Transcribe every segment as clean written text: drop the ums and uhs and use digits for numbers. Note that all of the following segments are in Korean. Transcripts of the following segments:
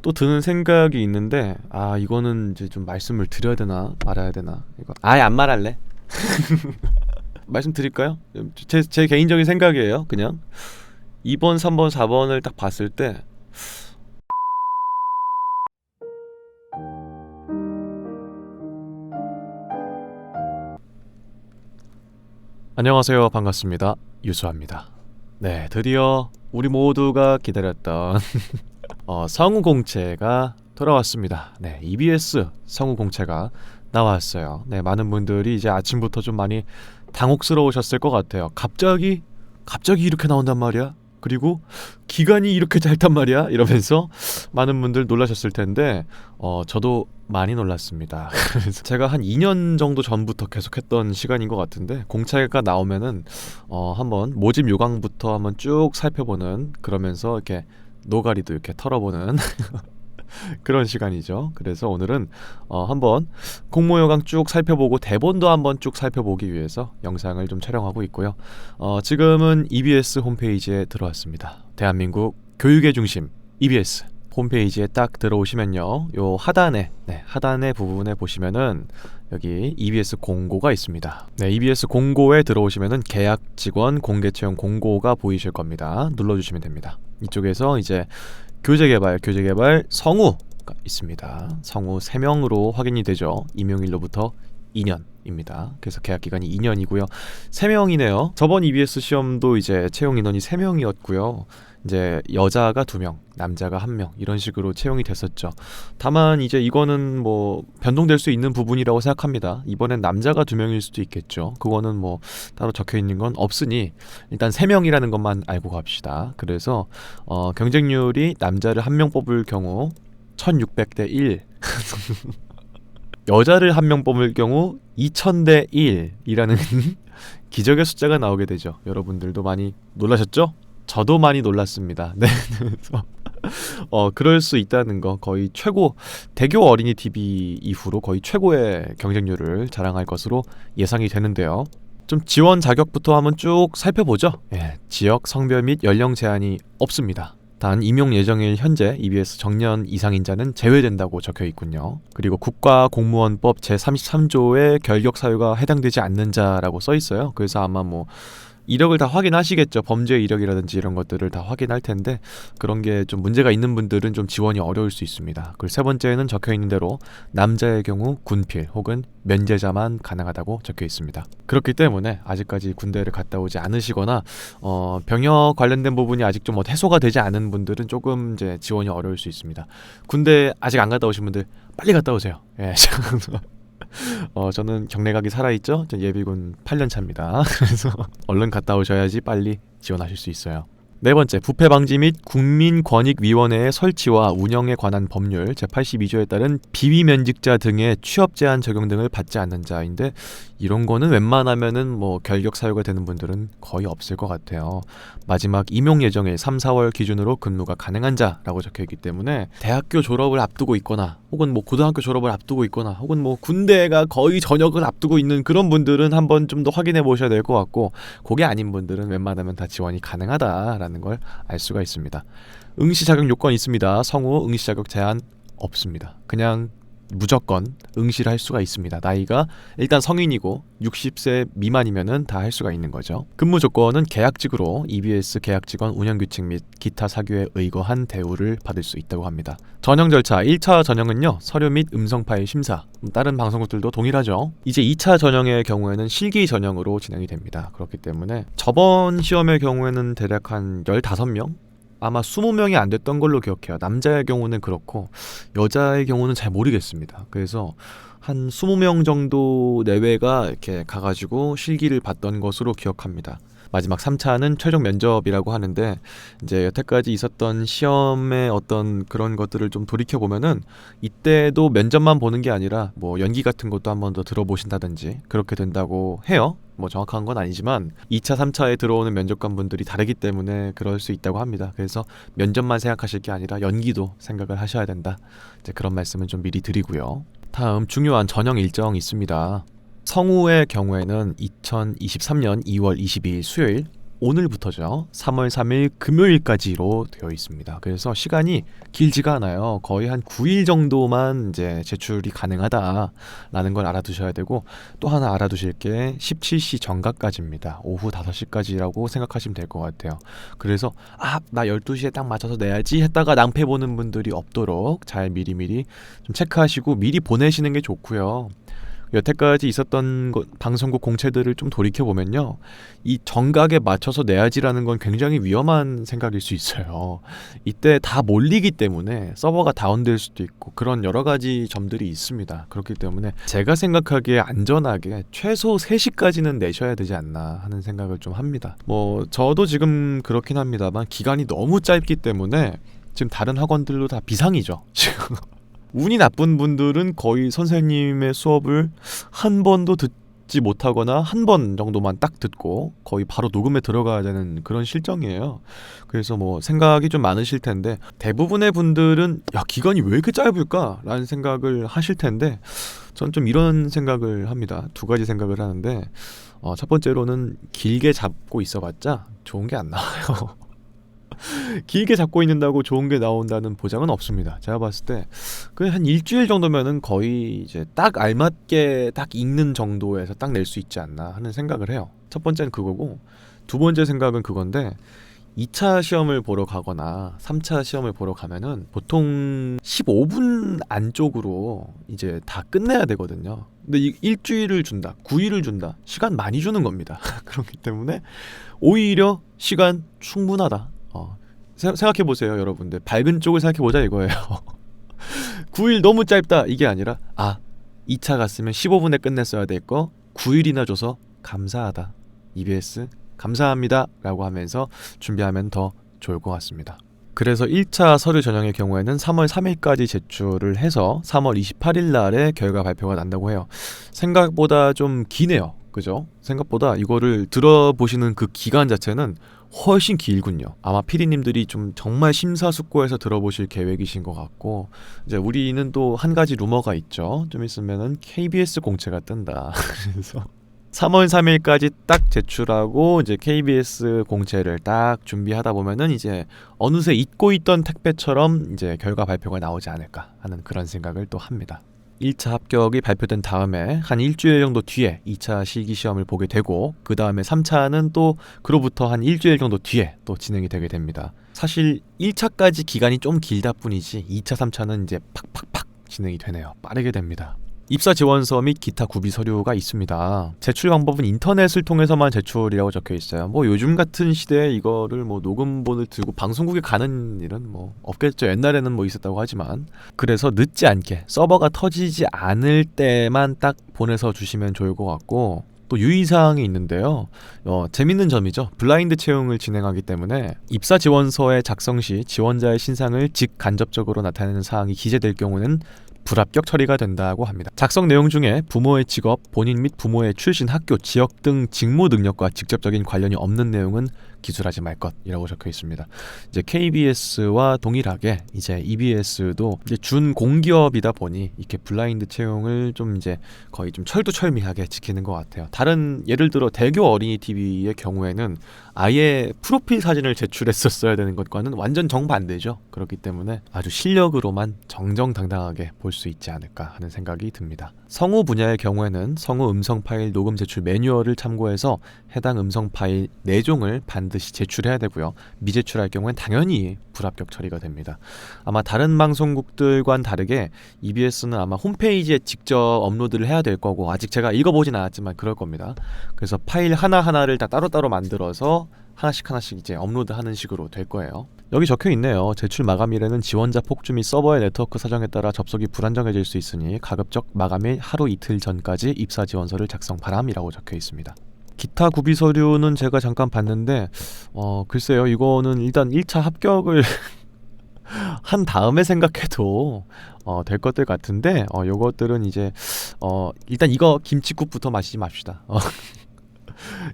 또 드는 생각이 있는데 이거는 이제 좀 말씀을 드려야 되나 말아야 되나 이거 아예 안 말할래. 말씀드릴까요? 제 개인적인 생각이에요. 그냥 2번, 3번, 4번을 딱 봤을 때 안녕하세요. 반갑습니다. 유수아입니다. 네, 드디어 우리 모두가 기다렸던 성우공채가 돌아왔습니다. 네, EBS 성우공채가 나왔어요. 네, 많은 분들이 이제 아침부터 좀 많이 당혹스러우셨을 것 같아요. 갑자기 이렇게 나온단 말이야? 그리고 기간이 이렇게 짧단 말이야? 이러면서 많은 분들 놀라셨을 텐데 저도 많이 놀랐습니다. 그래서 제가 한 2년 정도 전부터 계속했던 시간인 것 같은데 공채가 나오면은 한번 모집 요강부터 한번 쭉 살펴보는, 그러면서 이렇게 노가리도 이렇게 털어보는 그런 시간이죠. 그래서 오늘은 한번 공모요강 쭉 살펴보고 대본도 한번 쭉 살펴보기 위해서 영상을 좀 촬영하고 있고요. 지금은 EBS 홈페이지에 들어왔습니다. 대한민국 교육의 중심 EBS 홈페이지에 딱 들어오시면요, 요 하단에 부분에 보시면은 여기 EBS 공고가 있습니다. 네, EBS 공고에 들어오시면은 계약 직원 공개 채용 공고가 보이실 겁니다. 눌러주시면 됩니다. 이쪽에서 이제 교재개발 성우가 있습니다. 성우 3명으로 확인이 되죠. 임용일로부터 2년입니다. 그래서 계약기간이 2년이고요. 3명이네요. 저번 EBS 시험도 이제 채용 인원이 3명이었고요. 이제 여자가 2명, 남자가 1명 이런 식으로 채용이 됐었죠. 다만 이제 이거는 뭐 변동될 수 있는 부분이라고 생각합니다. 이번엔 남자가 2명일 수도 있겠죠. 그거는 뭐 따로 적혀 있는 건 없으니 일단 3명이라는 것만 알고 갑시다. 그래서 경쟁률이 남자를 1명 뽑을 경우 1600대 1 여자를 1명 뽑을 경우 2000대 1이라는 기적의 숫자가 나오게 되죠. 여러분들도 많이 놀라셨죠? 저도 많이 놀랐습니다. 네. 그래서 그럴 수 있다는 거, 거의 최고, 대교 어린이 TV 이후로 거의 최고의 경쟁률을 자랑할 것으로 예상이 되는데요. 좀 지원 자격부터 한번 쭉 살펴보죠. 예, 지역, 성별 및 연령 제한이 없습니다. 단 임용 예정일 현재 EBS 정년 이상인자는 제외된다고 적혀 있군요. 그리고 국가공무원법 제33조의 결격 사유가 해당되지 않는 자라고 써 있어요. 그래서 아마 뭐 이력을 다 확인하시겠죠. 범죄 이력이라든지 이런 것들을 다 확인할 텐데, 그런 게 좀 문제가 있는 분들은 좀 지원이 어려울 수 있습니다. 그리고 세 번째는 적혀 있는 대로 남자의 경우 군필 혹은 면제자만 가능하다고 적혀 있습니다. 그렇기 때문에 아직까지 군대를 갔다 오지 않으시거나 병역 관련된 부분이 아직 좀 해소가 되지 않은 분들은 조금 이제 지원이 어려울 수 있습니다. 군대 아직 안 갔다 오신 분들 빨리 갔다 오세요. 예. 저는 경례각이 살아있죠? 전 예비군 8년 차입니다. 그래서 얼른 갔다 오셔야지 빨리 지원하실 수 있어요. 네 번째, 부패 방지 및 국민권익위원회의 설치와 운영에 관한 법률 제82조에 따른 비위면직자 등의 취업 제한 적용 등을 받지 않는 자인데, 이런 거는 웬만하면은 뭐 결격 사유가 되는 분들은 거의 없을 것 같아요. 마지막 임용 예정일 3, 4월 기준으로 근무가 가능한 자라고 적혀 있기 때문에 대학교 졸업을 앞두고 있거나 혹은 뭐 고등학교 졸업을 앞두고 있거나 혹은 뭐 군대가 거의 전역을 앞두고 있는 그런 분들은 한번 좀 더 확인해 보셔야 될 것 같고, 그게 아닌 분들은 웬만하면 다 지원이 가능하다라는 걸 알 수가 있습니다. 응시 자격 요건 있습니다. 성우 응시 자격 제한 없습니다. 그냥 무조건 응시를 할 수가 있습니다. 나이가 일단 성인이고 60세 미만이면은 다 할 수가 있는 거죠. 근무 조건은 계약직으로 EBS 계약직원 운영규칙 및 기타 사규에 의거한 대우를 받을 수 있다고 합니다. 전형 절차 1차 전형은요, 서류 및 음성 파일 심사, 다른 방송국들도 동일하죠. 이제 2차 전형의 경우에는 실기 전형으로 진행이 됩니다. 그렇기 때문에 저번 시험의 경우에는 대략 한 15명? 아마 20명이 안 됐던 걸로 기억해요. 남자의 경우는 그렇고 여자의 경우는 잘 모르겠습니다. 그래서 한 20명 정도 내외가 이렇게 가가지고 실기를 봤던 것으로 기억합니다. 마지막 3차는 최종 면접이라고 하는데, 이제 여태까지 있었던 시험의 어떤 그런 것들을 좀 돌이켜보면은 이때도 면접만 보는 게 아니라 뭐 연기 같은 것도 한번 더 들어보신다든지 그렇게 된다고 해요. 뭐 정확한 건 아니지만 2차, 3차에 들어오는 면접관분들이 다르기 때문에 그럴 수 있다고 합니다. 그래서 면접만 생각하실 게 아니라 연기도 생각을 하셔야 된다. 이제 그런 말씀은 좀 미리 드리고요. 다음 중요한 전형 일정이 있습니다. 성우의 경우에는 2023년 2월 22일 수요일 오늘부터죠. 3월 3일 금요일까지로 되어 있습니다. 그래서 시간이 길지가 않아요. 거의 한 9일 정도만 이제 제출이 가능하다라는 걸 알아두셔야 되고, 또 하나 알아두실 게 17시 정각까지입니다. 오후 5시까지라고 생각하시면 될 것 같아요. 그래서 나 12시에 딱 맞춰서 내야지 했다가 낭패 보는 분들이 없도록 잘 미리미리 좀 체크하시고 미리 보내시는 게 좋고요. 여태까지 있었던 방송국 공채들을 좀 돌이켜보면요, 이 정각에 맞춰서 내야지라는 건 굉장히 위험한 생각일 수 있어요. 이때 다 몰리기 때문에 서버가 다운될 수도 있고 그런 여러 가지 점들이 있습니다. 그렇기 때문에 제가 생각하기에 안전하게 최소 3시까지는 내셔야 되지 않나 하는 생각을 좀 합니다. 뭐 저도 지금 그렇긴 합니다만 기간이 너무 짧기 때문에 지금 다른 학원들도 다 비상이죠 지금. 운이 나쁜 분들은 거의 선생님의 수업을 한 번도 듣지 못하거나 한 번 정도만 딱 듣고 거의 바로 녹음에 들어가야 되는 그런 실정이에요. 그래서 뭐 생각이 좀 많으실 텐데, 대부분의 분들은 기간이 왜 이렇게 짧을까? 라는 생각을 하실 텐데, 전 좀 이런 생각을 합니다. 2가지 생각을 하는데, 첫 번째로는 길게 잡고 있어봤자 좋은 게 안 나와요. 길게 잡고 있는다고 좋은 게 나온다는 보장은 없습니다. 제가 봤을 때 그냥 한 일주일 정도면은 거의 이제 딱 알맞게 딱 읽는 정도에서 딱 낼 수 있지 않나 하는 생각을 해요. 첫 번째는 그거고, 2번째 생각은 그건데, 2차 시험을 보러 가거나 3차 시험을 보러 가면은 보통 15분 안쪽으로 이제 다 끝내야 되거든요. 근데 일주일을 준다, 9일을 준다, 시간 많이 주는 겁니다. 그렇기 때문에 오히려 시간 충분하다. 생각해보세요 여러분들. 밝은 쪽을 생각해보자 이거예요. 9일 너무 짧다 이게 아니라 2차 갔으면 15분에 끝냈어야 될 거 9일이나 줘서 감사하다, EBS 감사합니다 라고 하면서 준비하면 더 좋을 것 같습니다. 그래서 1차 서류 전형의 경우에는 3월 3일까지 제출을 해서 3월 28일 날에 결과 발표가 난다고 해요. 생각보다 좀 기네요. 그죠? 생각보다 이거를 들어보시는 그 기간 자체는 훨씬 길군요. 아마 피디님들이 좀 정말 심사숙고해서 들어보실 계획이신 것 같고, 이제 우리는 또 한 가지 루머가 있죠. 좀 있으면은 KBS 공채가 뜬다. 그래서 3월 3일까지 딱 제출하고 이제 KBS 공채를 딱 준비하다 보면은 이제 어느새 잊고 있던 택배처럼 이제 결과 발표가 나오지 않을까 하는 그런 생각을 또 합니다. 1차 합격이 발표된 다음에 한 일주일 정도 뒤에 2차 실기시험을 보게 되고, 그 다음에 3차는 또 그로부터 한 일주일 정도 뒤에 또 진행이 되게 됩니다. 사실 1차까지 기간이 좀 길다 뿐이지 2차, 3차는 이제 팍팍팍 진행이 되네요. 빠르게 됩니다. 입사 지원서 및 기타 구비 서류가 있습니다. 제출 방법은 인터넷을 통해서만 제출이라고 적혀 있어요. 뭐 요즘 같은 시대에 이거를 뭐 녹음본을 들고 방송국에 가는 일은 뭐 없겠죠. 옛날에는 뭐 있었다고 하지만. 그래서 늦지 않게 서버가 터지지 않을 때만 딱 보내서 주시면 좋을 것 같고, 또 유의사항이 있는데요. 재밌는 점이죠. 블라인드 채용을 진행하기 때문에 입사 지원서의 작성 시 지원자의 신상을 직간접적으로 나타내는 사항이 기재될 경우는 불합격 처리가 된다고 합니다. 작성 내용 중에 부모의 직업, 본인 및 부모의 출신 학교, 지역 등 직무 능력과 직접적인 관련이 없는 내용은 기술하지 말 것이라고 적혀 있습니다. 이제 KBS와 동일하게 이제 EBS도 이제 준 공기업이다 보니 이렇게 블라인드 채용을 좀 이제 거의 좀 철두철미하게 지키는 것 같아요. 다른 예를 들어 대교 어린이 TV의 경우에는 아예 프로필 사진을 제출했었어야 되는 것과는 완전 정반대죠. 그렇기 때문에 아주 실력으로만 정정당당하게 볼 수 있지 않을까 하는 생각이 듭니다. 성우 분야의 경우에는 성우 음성 파일 녹음 제출 매뉴얼을 참고해서 해당 음성 파일 4종을 반드시 제출해야 되고요. 미제출할 경우엔 당연히 불합격 처리가 됩니다. 아마 다른 방송국들과는 다르게 EBS는 아마 홈페이지에 직접 업로드를 해야 될 거고, 아직 제가 읽어보진 않았지만 그럴 겁니다. 그래서 파일 하나하나를 다 따로따로 만들어서 하나씩 이제 업로드하는 식으로 될 거예요. 여기 적혀 있네요. 제출 마감일에는 지원자 폭주 및 서버의 네트워크 사정에 따라 접속이 불안정해질 수 있으니 가급적 마감일 하루 이틀 전까지 입사 지원서를 작성 바람이라고 적혀 있습니다. 기타 구비 서류는 제가 잠깐 봤는데 글쎄요, 이거는 일단 1차 합격을 한 다음에 생각해도 될 것들 같은데, 요것들은 이제 일단 이거 김칫국부터 마시지 맙시다.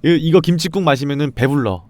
이거 김치국 마시면은 배불러.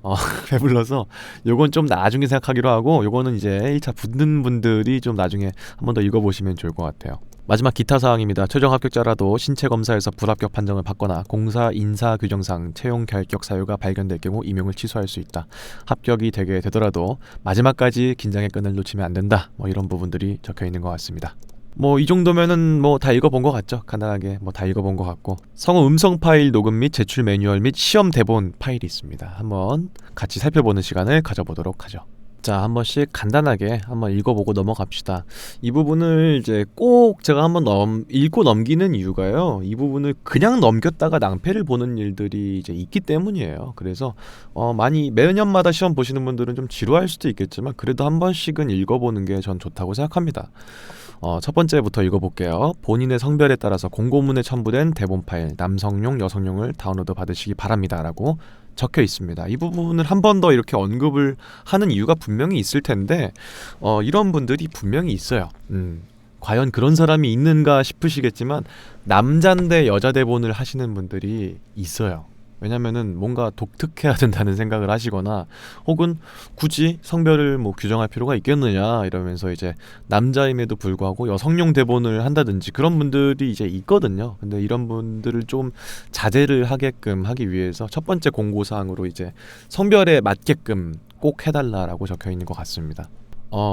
배불러서 요건 좀 나중에 생각하기로 하고, 요거는 이제 1차 붙는 분들이 좀 나중에 한 번 더 읽어보시면 좋을 것 같아요. 마지막 기타 사항입니다. 최종 합격자라도 신체 검사에서 불합격 판정을 받거나 공사 인사 규정상 채용 결격 사유가 발견될 경우 임용을 취소할 수 있다. 합격이 되게 되더라도 마지막까지 긴장의 끈을 놓치면 안 된다. 뭐 이런 부분들이 적혀 있는 것 같습니다. 뭐 이 정도면은 뭐 다 읽어본 것 같죠? 간단하게 뭐 다 읽어본 것 같고, 성우 음성 파일 녹음 및 제출 매뉴얼 및 시험 대본 파일이 있습니다. 한번 같이 살펴보는 시간을 가져보도록 하죠. 자, 한 번씩 간단하게 한번 읽어보고 넘어갑시다. 이 부분을 이제 꼭 제가 한번 읽고 넘기는 이유가요, 이 부분을 그냥 넘겼다가 낭패를 보는 일들이 이제 있기 때문이에요. 그래서 많이 매년마다 시험 보시는 분들은 좀 지루할 수도 있겠지만 그래도 한 번씩은 읽어보는 게 전 좋다고 생각합니다. 첫 번째부터 읽어볼게요. 본인의 성별에 따라서 공고문에 첨부된 대본 파일 남성용, 여성용을 다운로드 받으시기 바랍니다 라고 적혀 있습니다. 이 부분을 한 번 더 이렇게 언급을 하는 이유가 분명히 있을 텐데 이런 분들이 분명히 있어요. 과연 그런 사람이 있는가 싶으시겠지만 남잔데 여자 대본을 하시는 분들이 있어요. 왜냐면은 뭔가 독특해야 된다는 생각을 하시거나, 혹은 굳이 성별을 뭐 규정할 필요가 있겠느냐 이러면서 이제 남자임에도 불구하고 여성용 대본을 한다든지 그런 분들이 이제 있거든요. 근데 이런 분들을 좀 자제를 하게끔 하기 위해서 첫 번째 공고사항으로 이제 성별에 맞게끔 꼭 해달라라고 적혀 있는 것 같습니다.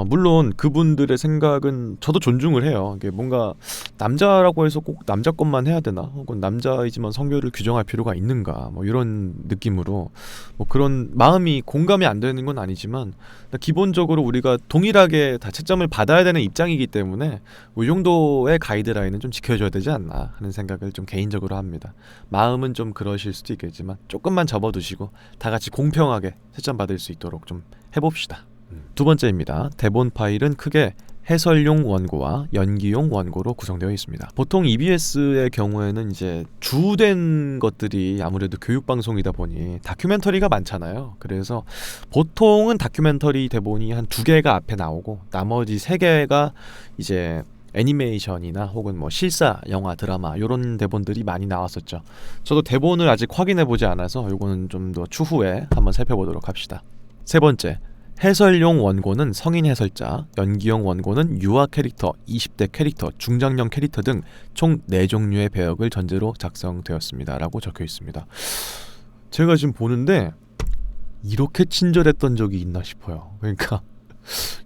물론 그분들의 생각은 저도 존중을 해요. 이게 뭔가 남자라고 해서 꼭 남자 것만 해야 되나, 혹은 남자이지만 성별을 규정할 필요가 있는가, 뭐 이런 느낌으로 뭐 그런 마음이 공감이 안 되는 건 아니지만, 기본적으로 우리가 동일하게 다 채점을 받아야 되는 입장이기 때문에 이 정도의 가이드라인은 좀 지켜줘야 되지 않나 하는 생각을 좀 개인적으로 합니다. 마음은 좀 그러실 수도 있겠지만 조금만 접어두시고 다 같이 공평하게 채점 받을 수 있도록 좀 해봅시다. 두 번째입니다. 대본 파일은 크게 해설용 원고와 연기용 원고로 구성되어 있습니다. 보통 EBS의 경우에는 이제 주된 것들이 아무래도 교육방송이다 보니 다큐멘터리가 많잖아요. 그래서 보통은 다큐멘터리 대본이 한 2개가 앞에 나오고 나머지 3개가 이제 애니메이션이나 혹은 뭐 실사, 영화, 드라마 이런 대본들이 많이 나왔었죠. 저도 대본을 아직 확인해보지 않아서 이거는 좀 더 추후에 한번 살펴보도록 합시다. 세 번째, 해설용 원고는 성인 해설자, 연기용 원고는 유아 캐릭터, 20대 캐릭터, 중장년 캐릭터 등 총 4종류의 배역을 전제로 작성되었습니다 라고 적혀 있습니다. 제가 지금 보는데 이렇게 친절했던 적이 있나 싶어요. 그러니까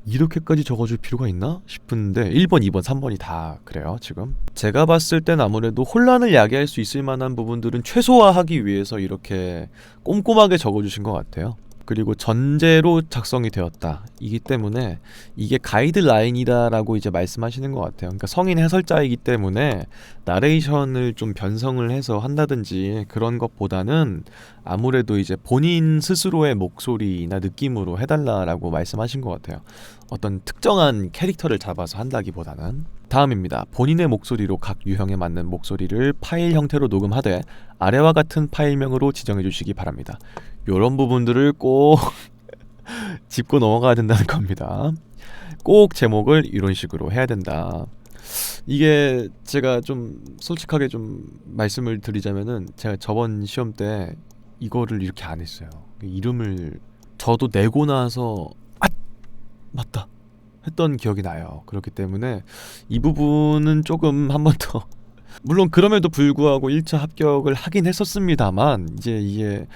이렇게까지 적어줄 필요가 있나 싶은데 1번, 2번, 3번이 다 그래요. 지금 제가 봤을 땐 아무래도 혼란을 야기할 수 있을 만한 부분들은 최소화하기 위해서 이렇게 꼼꼼하게 적어주신 것 같아요. 그리고 전제로 작성이 되었다 이기 때문에 이게 가이드라인이다라고 이제 말씀하시는 것 같아요. 그러니까 성인 해설자이기 때문에 나레이션을 좀 변성을 해서 한다든지 그런 것보다는 아무래도 이제 본인 스스로의 목소리나 느낌으로 해달라라고 말씀하신 것 같아요. 어떤 특정한 캐릭터를 잡아서 한다기보다는. 다음입니다. 본인의 목소리로 각 유형에 맞는 목소리를 파일 형태로 녹음하되 아래와 같은 파일명으로 지정해 주시기 바랍니다. 요런 부분들을 꼭 짚고 넘어가야 된다는 겁니다. 꼭 제목을 이런 식으로 해야 된다. 이게 제가 좀 솔직하게 좀 말씀을 드리자면은 제가 저번 시험 때 이거를 이렇게 안 했어요. 이름을 저도 내고 나서 맞다 했던 기억이 나요. 그렇기 때문에 이 부분은 조금 한 번 더 물론 그럼에도 불구하고 1차 합격을 하긴 했었습니다만 이제 이게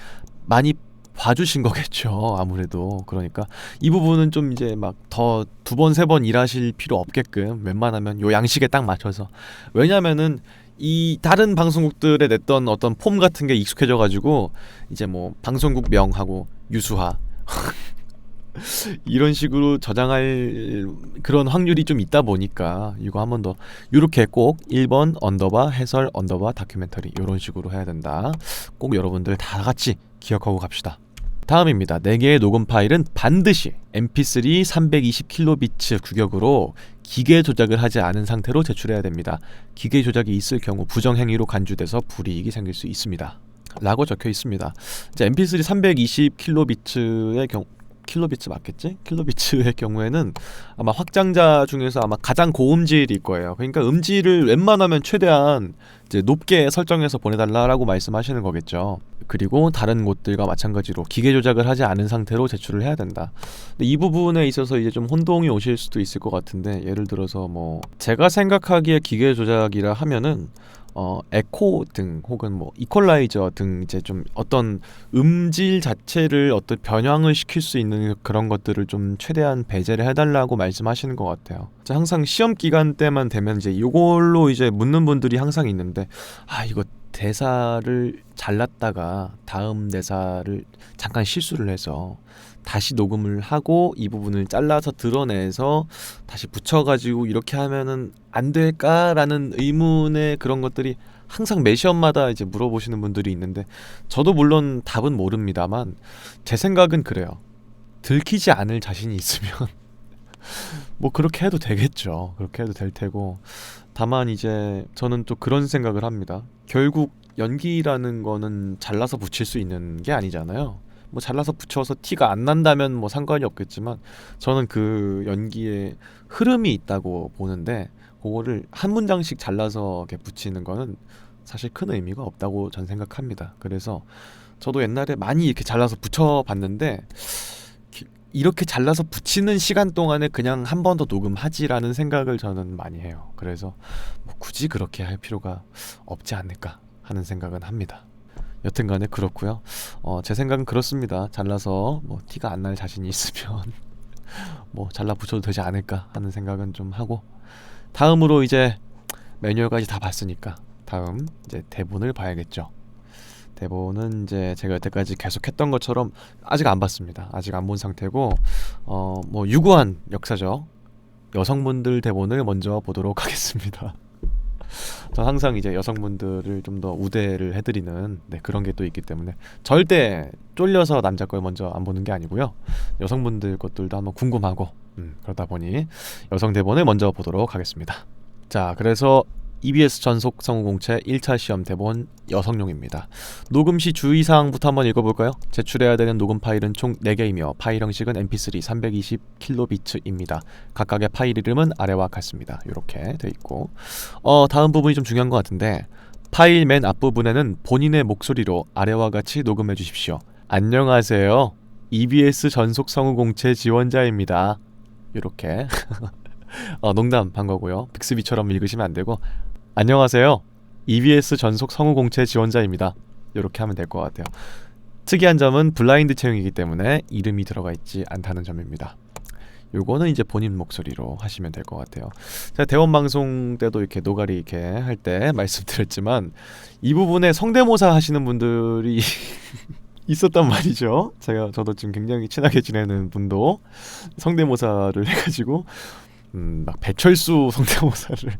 많이 봐주신 거겠죠. 아무래도. 그러니까 이 부분은 좀 이제 막 더 2번, 3번 일하실 필요 없게끔 웬만하면 요 양식에 딱 맞춰서, 왜냐면은 이 다른 방송국들에 냈던 어떤 폼 같은 게 익숙해져 가지고 이제 뭐 방송국 명하고 유수하 이런 식으로 저장할 그런 확률이 좀 있다 보니까 이거 한 번 더 이렇게 꼭 1번 언더바 해설 언더바 다큐멘터리 이런 식으로 해야 된다. 꼭 여러분들 다 같이 기억하고 갑시다. 다음입니다. 4개의 녹음 파일은 반드시 mp3 320kbps 규격으로 기계 조작을 하지 않은 상태로 제출해야 됩니다. 기계 조작이 있을 경우 부정행위로 간주돼서 불이익이 생길 수 있습니다 라고 적혀 있습니다. 이제 mp3 320kbps의 경우 킬로비츠 맞겠지? 킬로비츠의 경우에는 아마 확장자 중에서 아마 가장 고음질일 거예요. 그러니까 음질을 웬만하면 최대한 이제 높게 설정해서 보내달라고 말씀하시는 거겠죠. 그리고 다른 곳들과 마찬가지로 기계 조작을 하지 않은 상태로 제출을 해야 된다. 근데 이 부분에 있어서 이제 좀 혼동이 오실 수도 있을 것 같은데, 예를 들어서 뭐 제가 생각하기에 기계 조작이라 하면은 에코 등 혹은 뭐 이퀄라이저 등 이제 좀 어떤 음질 자체를 어떤 변형을 시킬 수 있는 그런 것들을 좀 최대한 배제를 해달라고 말씀하시는 것 같아요. 항상 시험 기간 때만 되면 이제 이걸로 이제 묻는 분들이 항상 있는데, 이거 대사를 잘랐다가 다음 대사를 잠깐 실수를 해서 다시 녹음을 하고 이 부분을 잘라서 드러내서 다시 붙여가지고 이렇게 하면은 안 될까라는 의문의 그런 것들이 항상 매 시험마다 이제 물어보시는 분들이 있는데, 저도 물론 답은 모릅니다만 제 생각은 그래요. 들키지 않을 자신이 있으면 뭐 그렇게 해도 되겠죠. 그렇게 해도 될 테고, 다만 이제 저는 또 그런 생각을 합니다. 결국 연기라는 거는 잘라서 붙일 수 있는 게 아니잖아요. 뭐 잘라서 붙여서 티가 안 난다면 뭐 상관이 없겠지만, 저는 그 연기에 흐름이 있다고 보는데, 그거를 한 문장씩 잘라서 이렇게 붙이는 거는 사실 큰 의미가 없다고 전 생각합니다. 그래서 저도 옛날에 많이 이렇게 잘라서 붙여봤는데, 이렇게 잘라서 붙이는 시간 동안에 그냥 한 번 더 녹음하지라는 생각을 저는 많이 해요. 그래서 뭐 굳이 그렇게 할 필요가 없지 않을까 하는 생각은 합니다. 여튼간에 그렇고요. 제 생각은 그렇습니다. 잘라서 뭐 티가 안 날 자신이 있으면 뭐 잘라 붙여도 되지 않을까 하는 생각은 좀 하고, 다음으로 이제 매뉴얼까지 다 봤으니까 다음 이제 대본을 봐야겠죠. 대본은 이제 제가 여태까지 계속 했던 것처럼 아직 안 봤습니다. 아직 안 본 상태고, 뭐 유구한 역사적 여성분들 대본을 먼저 보도록 하겠습니다. 전 항상 이제 여성분들을 좀 더 우대를 해드리는 그런 게 또 있기 때문에 절대 쫄려서 남자 걸 먼저 안 보는 게 아니고요. 여성분들 것들도 한번 궁금하고, 그러다 보니 여성 대본을 먼저 보도록 하겠습니다. 자, 그래서 EBS 전속 성우공채 1차 시험 대본 여성용입니다. 녹음 시 주의사항부터 한번 읽어볼까요? 제출해야 되는 녹음 파일은 총 4개이며 파일 형식은 mp3 320kbit입니다. 각각의 파일 이름은 아래와 같습니다. 이렇게 돼 있고, 다음 부분이 좀 중요한 것 같은데, 파일 맨 앞부분에는 본인의 목소리로 아래와 같이 녹음해 주십시오. 안녕하세요. EBS 전속 성우공채 지원자입니다. 이렇게 농담한 거고요. 빅스비처럼 읽으시면 안 되고, 안녕하세요. EBS 전속 성우공채 지원자입니다. 이렇게 하면 될 것 같아요. 특이한 점은 블라인드 채용이기 때문에 이름이 들어가 있지 않다는 점입니다. 요거는 이제 본인 목소리로 하시면 될 것 같아요. 제가 대원 방송 때도 이렇게 노가리 이렇게 할 때 말씀드렸지만, 이 부분에 성대모사 하시는 분들이 있었단 말이죠. 저도 지금 굉장히 친하게 지내는 분도 성대모사를 해가지고 막 배철수 성대모사를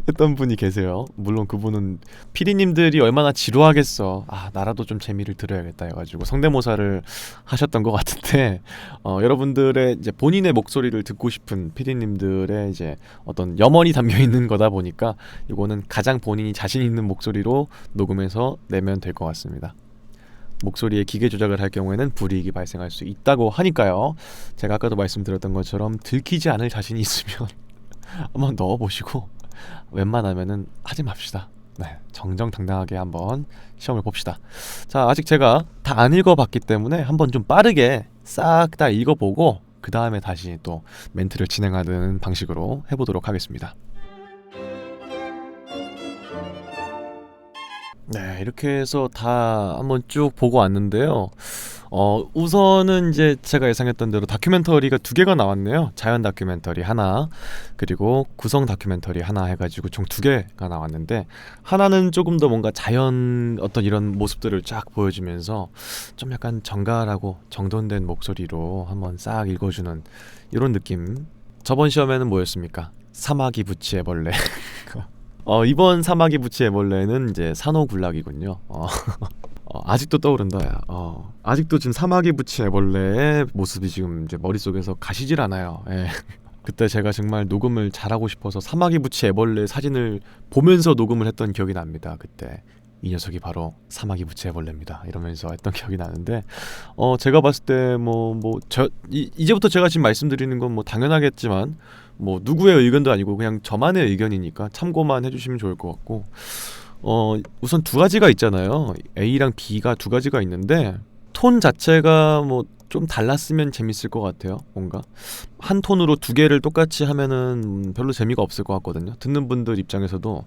했던 분이 계세요. 물론 그분은 피디님들이 얼마나 지루하겠어, 나라도 좀 재미를 들어야겠다 해가지고 성대모사를 하셨던 것 같은데, 여러분들의 이제 본인의 목소리를 듣고 싶은 피디님들의 이제 어떤 염원이 담겨 있는 거다 보니까 이거는 가장 본인이 자신 있는 목소리로 녹음해서 내면 될 것 같습니다. 목소리에 기계 조작을 할 경우에는 불이익이 발생할 수 있다고 하니까요. 제가 아까도 말씀드렸던 것처럼 들키지 않을 자신이 있으면 한번 넣어보시고, 웬만하면은 하지 맙시다. 정정당당하게 한번 시험을 봅시다. 자, 아직 제가 다 안 읽어봤기 때문에 한번 좀 빠르게 싹 다 읽어보고 그 다음에 다시 또 멘트를 진행하는 방식으로 해보도록 하겠습니다. 이렇게 해서 다 한번 쭉 보고 왔는데요. 우선은 이제 제가 예상했던 대로 다큐멘터리가 2개가 나왔네요. 자연 다큐멘터리 하나, 그리고 구성 다큐멘터리 하나 해가지고 총 2개가 나왔는데, 하나는 조금 더 뭔가 자연 어떤 이런 모습들을 쫙 보여주면서 좀 약간 정갈하고 정돈된 목소리로 한번 싹 읽어주는 이런 느낌. 저번 시험에는 뭐였습니까? 사마귀 부치애벌레. 이번 사마귀 부치애벌레는 이제 산호군락이군요. 아직도 떠오른다, 야. 아직도 지금 사마귀 부치애벌레의 모습이 지금 이제 머릿속에서 가시질 않아요. 예. 그때 제가 정말 녹음을 잘하고 싶어서 사마귀 부치애벌레 사진을 보면서 녹음을 했던 기억이 납니다. 그때 이 녀석이 바로 사마귀 부채벌레입니다 이러면서 했던 기억이 나는데 제가 봤을 때 이제부터 제가 지금 말씀드리는 건 뭐 당연하겠지만 뭐 누구의 의견도 아니고 그냥 저만의 의견이니까 참고만 해주시면 좋을 것 같고 우선 두 가지가 있잖아요. A랑 B가 두 가지가 있는데 톤 자체가 뭐 좀 달랐으면 재밌을 것 같아요. 뭔가 한 톤으로 두 개를 똑같이 하면은 별로 재미가 없을 것 같거든요. 듣는 분들 입장에서도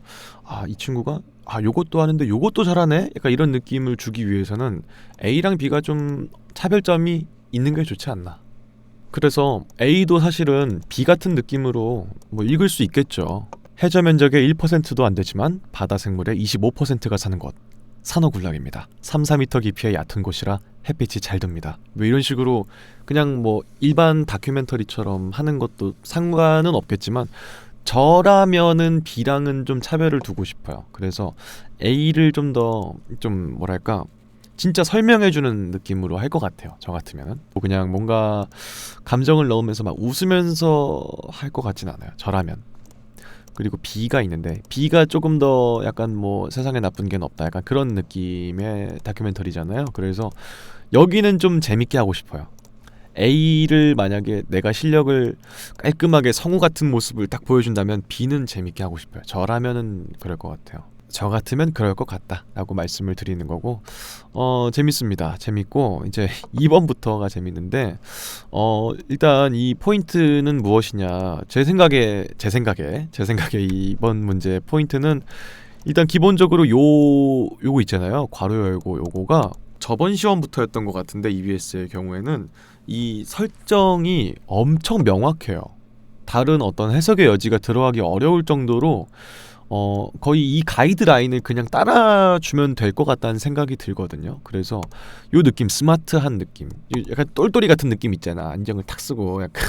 이 친구가 요것도 하는데 요것도 잘하네? 약간 이런 느낌을 주기 위해서는 A랑 B가 좀 차별점이 있는 게 좋지 않나. 그래서 A도 사실은 B 같은 느낌으로 뭐 읽을 수 있겠죠. 해저 면적의 1%도 안 되지만 바다 생물의 25%가 사는 곳. 산호군락입니다. 3-4m 깊이의 얕은 곳이라 햇빛이 잘 듭니다. 뭐 이런 식으로 그냥 뭐 일반 다큐멘터리처럼 하는 것도 상관은 없겠지만 저라면은 B랑은 좀 차별을 두고 싶어요. 그래서 A를 좀 더 뭐랄까 진짜 설명해주는 느낌으로 할 것 같아요. 저 같으면은 그냥 뭔가 감정을 넣으면서 막 웃으면서 할 것 같진 않아요. 저라면. 그리고 B가 있는데 B가 조금 더 약간 뭐 세상에 나쁜 게 없다 약간 그런 느낌의 다큐멘터리잖아요. 그래서 여기는 좀 재밌게 하고 싶어요. A를 만약에 내가 실력을 깔끔하게 성우 같은 모습을 딱 보여준다면 B는 재밌게 하고 싶어요. 저라면은 그럴 것 같아요. 저 같으면 그럴 것 같다 라고 말씀을 드리는 거고 재밌습니다. 재밌고 이제 2번부터가 재밌는데 일단 이 포인트는 무엇이냐 제 생각에 2번 문제 포인트는 일단 기본적으로 요거 있잖아요. 괄호 열고 요거가 저번 시험부터였던 것 같은데 EBS의 경우에는 이 설정이 엄청 명확해요. 다른 어떤 해석의 여지가 들어가기 어려울 정도로 거의 이 가이드라인을 그냥 따라주면 될 것 같다는 생각이 들거든요. 그래서 요 느낌, 스마트한 느낌, 약간 똘똘이 같은 느낌 있잖아. 안경을 탁 쓰고 약간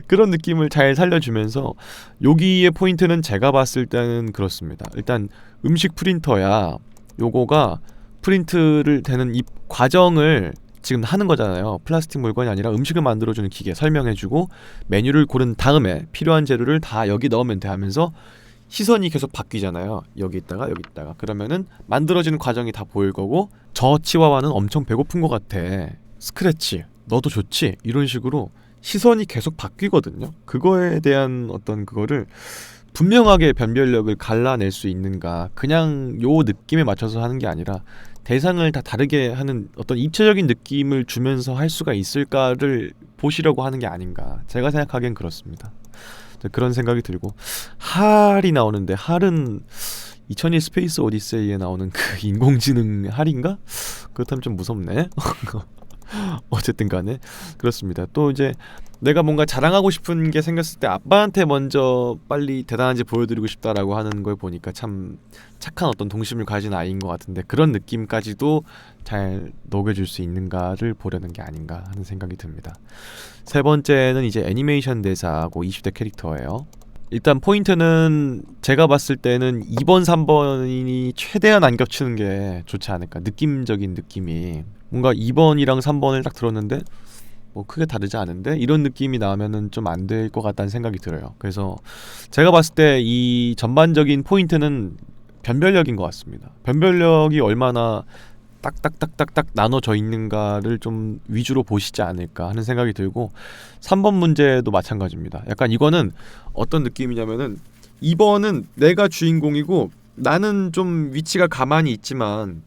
그런 느낌을 잘 살려주면서 여기의 포인트는 제가 봤을 때는 그렇습니다. 일단 음식 프린터야 요거가 프린트를 되는 이 과정을 지금 하는 거잖아요. 플라스틱 물건이 아니라 음식을 만들어주는 기계 설명해주고 메뉴를 고른 다음에 필요한 재료를 다 여기 넣으면 돼 하면서 시선이 계속 바뀌잖아요. 여기 있다가 여기 있다가 그러면은 만들어지는 과정이 다 보일 거고 저 치와와는 엄청 배고픈 것 같아. 스크래치 너도 좋지? 이런 식으로 시선이 계속 바뀌거든요. 그거에 대한 어떤 그거를 분명하게 변별력을 갈라낼 수 있는가 그냥 요 느낌에 맞춰서 하는 게 아니라 대상을 다 다르게 하는 어떤 입체적인 느낌을 주면서 할 수가 있을까를 보시려고 하는 게 아닌가 제가 생각하기엔 그렇습니다. 그런 생각이 들고 할이 나오는데 할은 2001 스페이스 오디세이에 나오는 그 인공지능 할인가? 그렇다면 좀 무섭네. 어쨌든 간에 그렇습니다. 또 이제 내가 뭔가 자랑하고 싶은 게 생겼을 때 아빠한테 먼저 빨리 대단한지 보여드리고 싶다라고 하는 걸 보니까 참 착한 어떤 동심을 가진 아이인 것 같은데 그런 느낌까지도 잘 녹여줄 수 있는가를 보려는 게 아닌가 하는 생각이 듭니다. 세 번째는 이제 애니메이션 대사하고 20대 캐릭터예요. 일단 포인트는 제가 봤을 때는 2번, 3번이 최대한 안 겹치는 게 좋지 않을까. 느낌적인 느낌이 뭔가 2번이랑 3번을 딱 들었는데 뭐 크게 다르지 않은데 이런 느낌이 나면은 좀 안 될 것 같다는 생각이 들어요. 그래서 제가 봤을 때 이 전반적인 포인트는 변별력인 것 같습니다. 변별력이 얼마나 딱딱딱딱딱 나눠져 있는가를 좀 위주로 보시지 않을까 하는 생각이 들고 3번 문제도 마찬가지입니다. 약간 이거는 어떤 느낌이냐면은 2번은 내가 주인공이고 나는 좀 위치가 가만히 있지만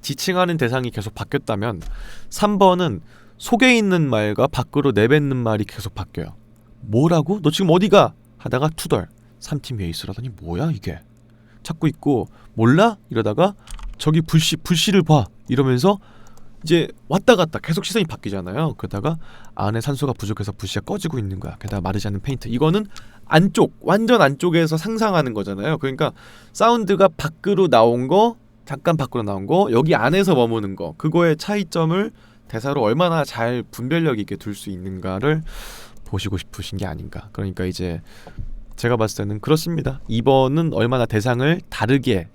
지칭하는 대상이 계속 바뀌었다면 3번은 속에 있는 말과 밖으로 내뱉는 말이 계속 바뀌어요. 뭐라고? 너 지금 어디가? 하다가 투덜 3팀 위에 있으라더니 뭐야 이게? 찾고 있고 몰라? 이러다가 저기 불씨를 봐 이러면서 이제 왔다 갔다 계속 시선이 바뀌잖아요. 그러다가 안에 산소가 부족해서 불씨가 꺼지고 있는 거야. 게다가 마르지 않는 페인트. 이거는 안쪽 완전 안쪽에서 상상하는 거잖아요. 그러니까 사운드가 밖으로 나온 거 잠깐 밖으로 나온 거 여기 안에서 머무는 거 그거의 차이점을 대사로 얼마나 잘 분별력 있게 둘 수 있는가를 보시고 싶으신 게 아닌가. 그러니까 이제 제가 봤을 때는 그렇습니다. 2번은 얼마나 대상을 다르게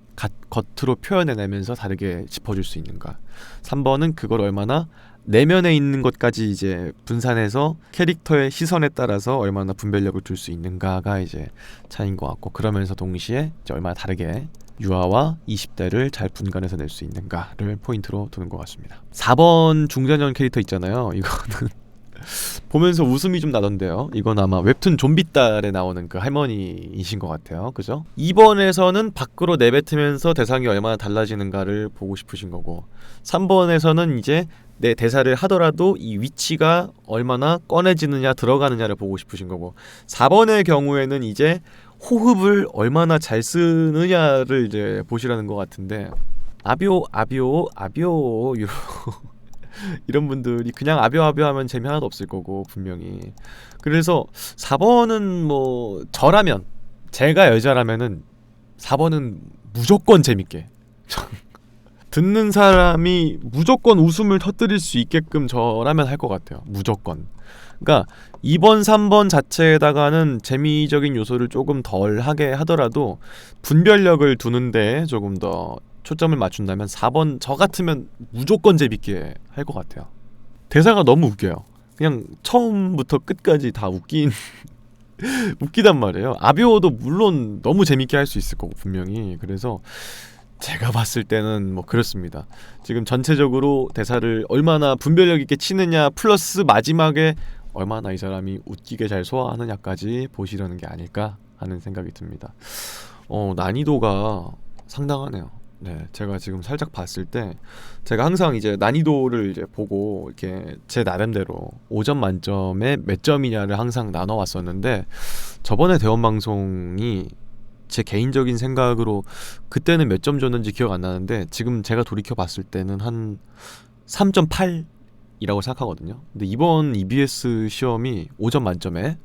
겉으로 표현해내면서 다르게 짚어줄 수 있는가. 3번은 그걸 얼마나 내면에 있는 것까지 이제 분산해서 캐릭터의 시선에 따라서 얼마나 분별력을 줄 수 있는가가 이제 차이인 것 같고 그러면서 동시에 이제 얼마나 다르게 유아와 20대를 잘 분간해서 낼 수 있는가를 포인트로 두는 것 같습니다. 4번 중장년 캐릭터 있잖아요. 이거는 보면서 웃음이 좀 나던데요. 이건 아마 웹툰 좀비딸에 나오는 그 할머니이신 것 같아요. 그죠? 2번에서는 밖으로 내뱉으면서 대상이 얼마나 달라지는가를 보고 싶으신 거고, 3번에서는 이제 내 대사를 하더라도 이 위치가 얼마나 꺼내지느냐 들어가느냐를 보고 싶으신 거고, 4번의 경우에는 이제 호흡을 얼마나 잘 쓰느냐를 이제 보시라는 것 같은데, 아비오 이런 분들이 그냥 아벼아벼 하면 재미 하나도 없을 거고 분명히. 그래서 4번은 뭐 저라면, 제가 여자라면은 4번은 무조건 재밌게 듣는 사람이 무조건 웃음을 터뜨릴 수 있게끔 저라면 할 것 같아요. 무조건. 그러니까 2번, 3번 자체에다가는 재미적인 요소를 조금 덜 하게 하더라도 분별력을 두는데 조금 더 초점을 맞춘다면 4번 저 같으면 무조건 재밌게 할 것 같아요. 대사가 너무 웃겨요. 그냥 처음부터 끝까지 다 웃기단 말이에요. 아비오도 물론 너무 재밌게 할 수 있을 거고 분명히. 그래서 제가 봤을 때는 뭐 그렇습니다. 지금 전체적으로 대사를 얼마나 분별력 있게 치느냐 플러스 마지막에 얼마나 이 사람이 웃기게 잘 소화하느냐까지 보시려는 게 아닐까 하는 생각이 듭니다. 난이도가 상당하네요. 네, 제가 지금 살짝 봤을 때, 제가 항상 이제 난이도를 이제 보고 이렇게 제 나름대로 5점 만점에 몇 점이냐를 항상 나눠 왔었는데, 저번에 대원 방송이 제 개인적인 생각으로 그때는 몇 점 줬는지 기억 안 나는데 지금 제가 돌이켜 봤을 때는 한 3.8이라고 생각하거든요. 근데 이번 EBS 시험이 5점 만점에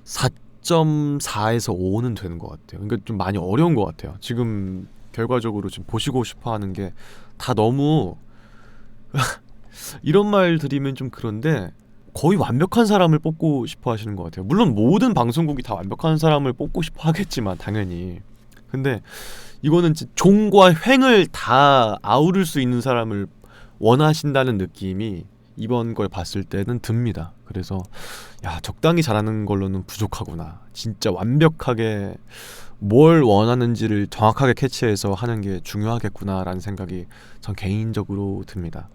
4.4에서 5는 되는 것 같아요. 그러니까 좀 많이 어려운 것 같아요. 지금 결과적으로 지금 보시고 싶어 하는 게 다 너무 이런 말 드리면 좀 그런데 거의 완벽한 사람을 뽑고 싶어 하시는 것 같아요. 물론 모든 방송국이 다 완벽한 사람을 뽑고 싶어 하겠지만 당연히. 근데 이거는 종과 횡을 다 아우를 수 있는 사람을 원하신다는 느낌이 이번 걸 봤을 때는 듭니다. 그래서 야, 적당히 잘하는 걸로는 부족하구나. 진짜 완벽하게 뭘 원하는지를 정확하게 캐치해서 하는 게 중요하겠구나라는 생각이 전 개인적으로 듭니다.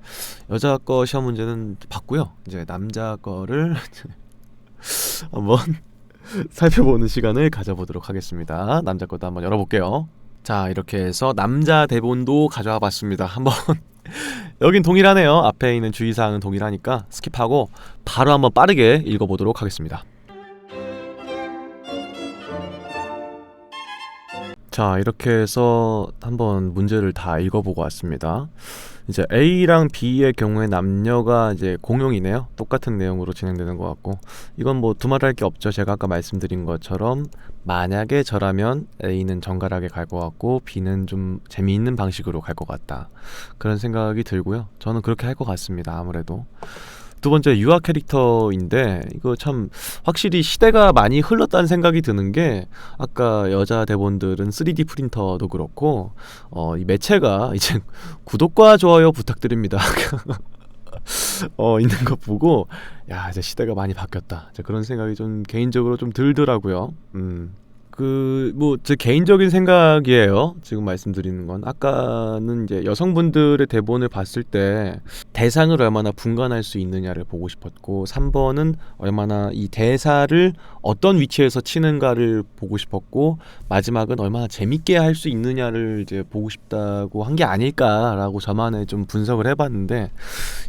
여자 거 시험 문제는 봤고요. 이제 남자 거를 한번 살펴보는 시간을 가져보도록 하겠습니다. 남자 것도 한번 열어볼게요. 자, 이렇게 해서 남자 대본도 가져와 봤습니다. 한번 여긴 동일하네요. 앞에 있는 주의사항은 동일하니까 스킵하고 바로 한번 빠르게 읽어보도록 하겠습니다. 자, 이렇게 해서 한번 문제를 다 읽어보고 왔습니다. 이제 A랑 B의 경우에 남녀가 이제 공용이네요. 똑같은 내용으로 진행되는 것 같고, 이건 뭐 두말할 게 없죠. 제가 아까 말씀드린 것처럼 만약에 저라면 A는 정갈하게 갈 것 같고 B는 좀 재미있는 방식으로 갈 것 같다, 그런 생각이 들고요. 저는 그렇게 할 것 같습니다. 아무래도 두 번째 유아 캐릭터인데, 이거 참 확실히 시대가 많이 흘렀다는 생각이 드는 게, 아까 여자 대본들은 3D 프린터도 그렇고 이 매체가 이제 구독과 좋아요 부탁드립니다 있는 거 보고 야, 이제 시대가 많이 바뀌었다, 이제 그런 생각이 좀 개인적으로 좀 들더라고요. 뭐 제 개인적인 생각이에요. 지금 말씀드리는 건, 아까는 이제 여성분들의 대본을 봤을 때 대상을 얼마나 분간할 수 있느냐를 보고 싶었고, 3번은 얼마나 이 대사를 어떤 위치에서 치는가를 보고 싶었고, 마지막은 얼마나 재밌게 할 수 있느냐를 이제 보고 싶다고 한 게 아닐까라고 저만의 좀 분석을 해봤는데,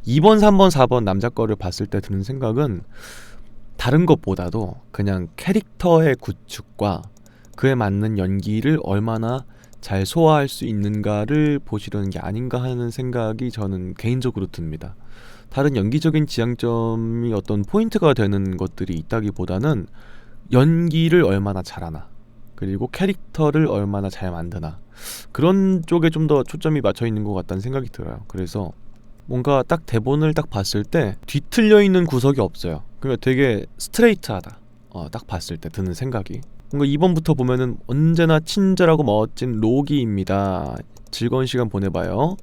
2번, 3번, 4번 남자 거를 봤을 때 드는 생각은 다른 것보다도 그냥 캐릭터의 구축과 그에 맞는 연기를 얼마나 잘 소화할 수 있는가를 보시려는 게 아닌가 하는 생각이 저는 개인적으로 듭니다. 다른 연기적인 지향점이 어떤 포인트가 되는 것들이 있다기보다는 연기를 얼마나 잘하나, 그리고 캐릭터를 얼마나 잘 만드나, 그런 쪽에 좀 더 초점이 맞춰 있는 것 같다는 생각이 들어요. 그래서 뭔가 딱 대본을 딱 봤을 때 뒤틀려 있는 구석이 없어요. 그러니까 되게 스트레이트하다, 딱 봤을 때 드는 생각이. 뭔가 2번부터 보면은 언제나 친절하고 멋진 로기입니다. 즐거운 시간 보내봐요.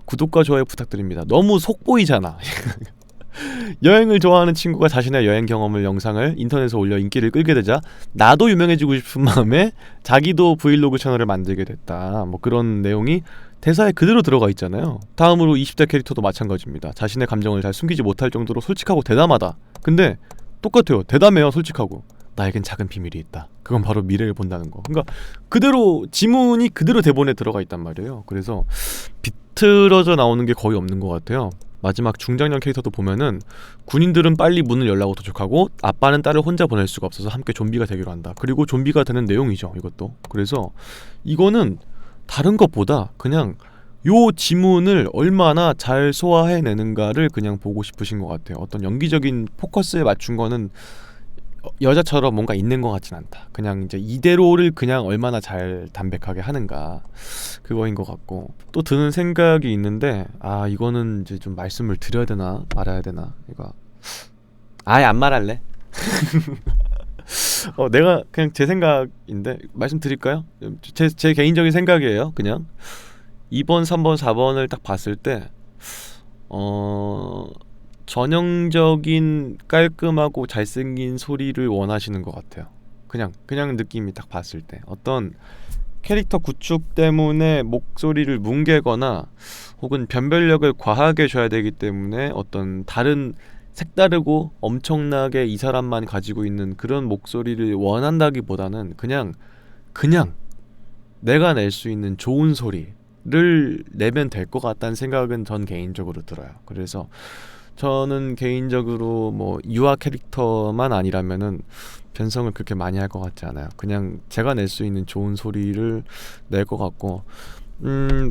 구독과 좋아요 부탁드립니다. 너무 속 보이잖아. 여행을 좋아하는 친구가 자신의 여행 경험을 영상을 인터넷에 올려 인기를 끌게 되자 나도 유명해지고 싶은 마음에 자기도 브이로그 채널을 만들게 됐다. 뭐 그런 내용이 대사에 그대로 들어가 있잖아요. 다음으로 20대 캐릭터도 마찬가지입니다. 자신의 감정을 잘 숨기지 못할 정도로 솔직하고 대담하다. 근데 똑같아요. 대담해요. 솔직하고. 나에겐 작은 비밀이 있다. 그건 바로 미래를 본다는 거. 그러니까 그대로 지문이 그대로 대본에 들어가 있단 말이에요. 그래서 비틀어져 나오는 게 거의 없는 것 같아요. 마지막 중장년 캐릭터도 보면은 군인들은 빨리 문을 열라고 도축하고 아빠는 딸을 혼자 보낼 수가 없어서 함께 좀비가 되기로 한다. 그리고 좀비가 되는 내용이죠. 이것도. 그래서 이거는 다른 것보다 그냥 요 지문을 얼마나 잘 소화해내는가를 그냥 보고 싶으신 것 같아요. 어떤 연기적인 포커스에 맞춘 거는 여자처럼 뭔가 있는 것 같진 않다. 그냥 이제 이대로를 그냥 얼마나 잘 담백하게 하는가, 그거인 것 같고. 또 드는 생각이 있는데, 아 이거는 이제 좀 말씀을 드려야 되나 말아야 되나, 이거 아예 안 말할래. 내가 그냥 제 생각인데 말씀드릴까요? 제 개인적인 생각이에요. 그냥 2번 3번 4번을 딱 봤을 때 전형적인 깔끔하고 잘생긴 소리를 원하시는 것 같아요. 그냥 느낌이 딱 봤을 때 어떤 캐릭터 구축 때문에 목소리를 뭉개거나 혹은 변별력을 과하게 줘야 되기 때문에 어떤 다른 색다르고 엄청나게 이 사람만 가지고 있는 그런 목소리를 원한다기보다는 그냥 내가 낼 수 있는 좋은 소리를 내면 될 것 같다는 생각은 전 개인적으로 들어요. 그래서 저는 개인적으로 뭐 유아 캐릭터만 아니라면은 변성을 그렇게 많이 할 것 같지 않아요. 그냥 제가 낼 수 있는 좋은 소리를 낼 것 같고,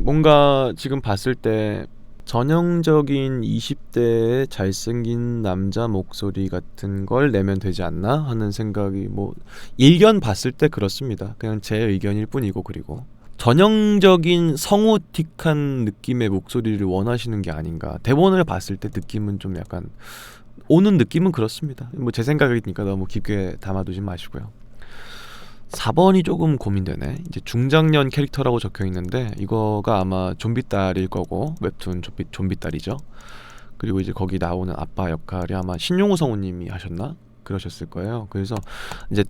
뭔가 지금 봤을 때 전형적인 20대의 잘생긴 남자 목소리 같은 걸 내면 되지 않나 하는 생각이, 뭐 일견 봤을 때 그렇습니다. 그냥 제 의견일 뿐이고. 그리고 전형적인 성우틱한 느낌의 목소리를 원하시는 게 아닌가. 대본을 봤을 때 느낌은 좀 약간 오는 느낌은 그렇습니다. 뭐 제 생각이니까 너무 깊게 담아두지 마시고요. 4번이 조금 고민되네. 이제 중장년 캐릭터라고 적혀 있는데 이거가 아마 좀비딸일 거고, 웹툰 좀비딸이죠. 그리고 이제 거기 나오는 아빠 역할이 아마 신용우 성우님이 하셨나? 그러셨을 거예요. 그래서 이제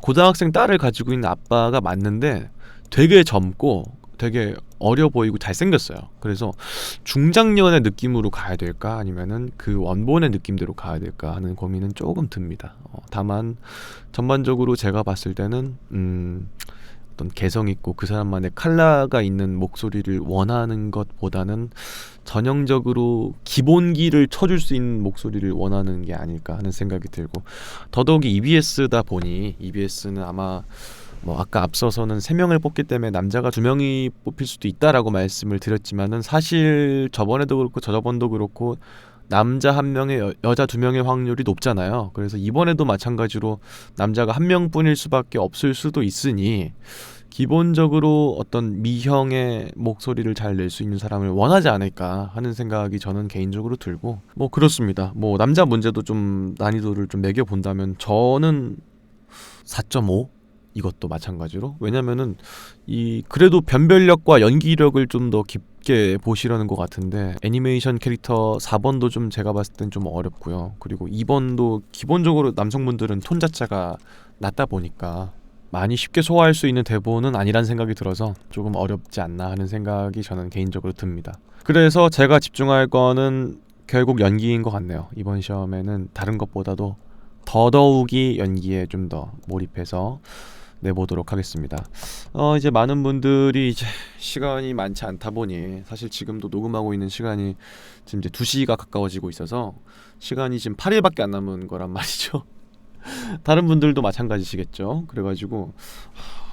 고등학생 딸을 가지고 있는 아빠가 맞는데 되게 젊고 되게 어려 보이고 잘생겼어요. 그래서 중장년의 느낌으로 가야 될까 아니면은 그 원본의 느낌대로 가야 될까 하는 고민은 조금 듭니다. 다만 전반적으로 제가 봤을 때는 어떤 개성 있고 그 사람만의 컬러가 있는 목소리를 원하는 것보다는 전형적으로 기본기를 쳐줄 수 있는 목소리를 원하는 게 아닐까 하는 생각이 들고, 더더욱이 EBS다 보니 EBS는 아마 뭐 아까 앞서서는 3명을 뽑기 때문에 남자가 2명이 뽑힐 수도 있다라고 말씀을 드렸지만은 사실 저번에도 그렇고 저저번도 그렇고 남자 1명에 여자 2명의 확률이 높잖아요. 그래서 이번에도 마찬가지로 남자가 1명뿐일 수밖에 없을 수도 있으니 기본적으로 어떤 미형의 목소리를 잘 낼 수 있는 사람을 원하지 않을까 하는 생각이 저는 개인적으로 들고, 뭐 그렇습니다. 뭐 남자 문제도 좀 난이도를 좀 매겨본다면 저는 4.5? 이것도 마찬가지로. 왜냐면은 그래도 변별력과 연기력을 좀 더 깊게 보시려는 것 같은데 애니메이션 캐릭터 4번도 좀 제가 봤을 땐 좀 어렵고요. 그리고 2번도 기본적으로 남성분들은 톤 자체가 낮다 보니까 많이 쉽게 소화할 수 있는 대본은 아니란 생각이 들어서 조금 어렵지 않나 하는 생각이 저는 개인적으로 듭니다. 그래서 제가 집중할 거는 결국 연기인 것 같네요. 이번 시험에는 다른 것보다도 더더욱이 연기에 좀 더 몰입해서 내보도록 하겠습니다. 이제 많은 분들이 이제 시간이 많지 않다 보니 사실 지금도 녹음하고 있는 시간이 지금 이제 2시가 가까워지고 있어서 시간이 지금 8일밖에 안 남은 거란 말이죠. 다른 분들도 마찬가지시겠죠. 그래가지고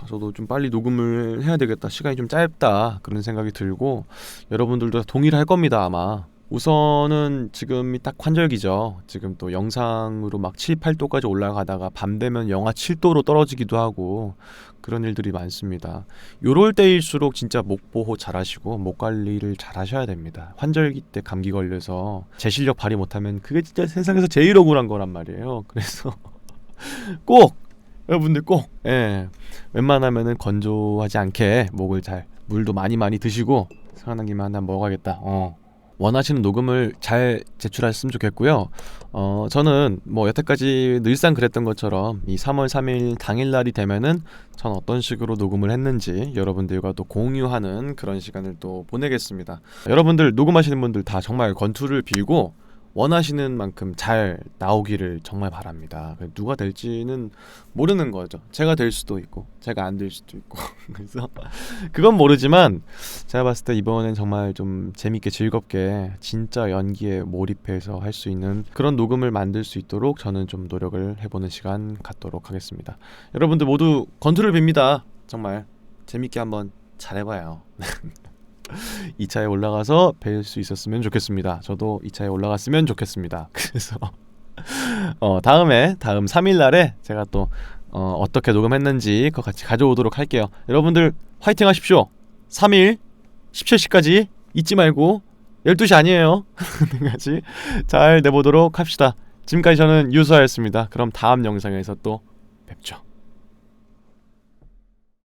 저도 좀 빨리 녹음을 해야 되겠다, 시간이 좀 짧다 그런 생각이 들고, 여러분들도 동일할 겁니다 아마. 우선은 지금이 딱 환절기죠. 지금 또 영상으로 막 7, 8도까지 올라가다가 밤 되면 영하 7도로 떨어지기도 하고 그런 일들이 많습니다. 요럴 때일수록 진짜 목 보호 잘 하시고 목 관리를 잘 하셔야 됩니다. 환절기 때 감기 걸려서 제 실력 발휘 못하면 그게 진짜 세상에서 제일 억울한 거란 말이에요. 그래서 꼭 여러분들 꼭 웬만하면은 건조하지 않게 목을 잘, 물도 많이 드시고, 생각난 김에 하나 먹어야겠다. 원하시는 녹음을 잘 제출하셨으면 좋겠고요. 저는 뭐 여태까지 늘상 그랬던 것처럼 이 3월 3일 당일날이 되면은 전 어떤 식으로 녹음을 했는지 여러분들과 또 공유하는 그런 시간을 또 보내겠습니다. 여러분들 녹음하시는 분들 다 정말 건투를 빌고 원하시는 만큼 잘 나오기를 정말 바랍니다. 누가 될지는 모르는 거죠. 제가 될 수도 있고 제가 안 될 수도 있고 그래서 그건 모르지만 제가 봤을 때 이번엔 정말 좀 재밌게 즐겁게 진짜 연기에 몰입해서 할 수 있는 그런 녹음을 만들 수 있도록 저는 좀 노력을 해보는 시간 갖도록 하겠습니다. 여러분들 모두 건투를 빕니다. 정말 재밌게 한번 잘해봐요. 2차에 올라가서 뵐 수 있었으면 좋겠습니다. 저도 2차에 올라갔으면 좋겠습니다. 그래서 다음 3일날에 제가 또 어떻게 녹음했는지 그거 같이 가져오도록 할게요. 여러분들 화이팅 하십시오. 3일 17시까지 잊지 말고 12시 아니에요. 까지 잘 내보도록 합시다. 지금까지 저는 유수아였습니다. 그럼 다음 영상에서 또 뵙죠.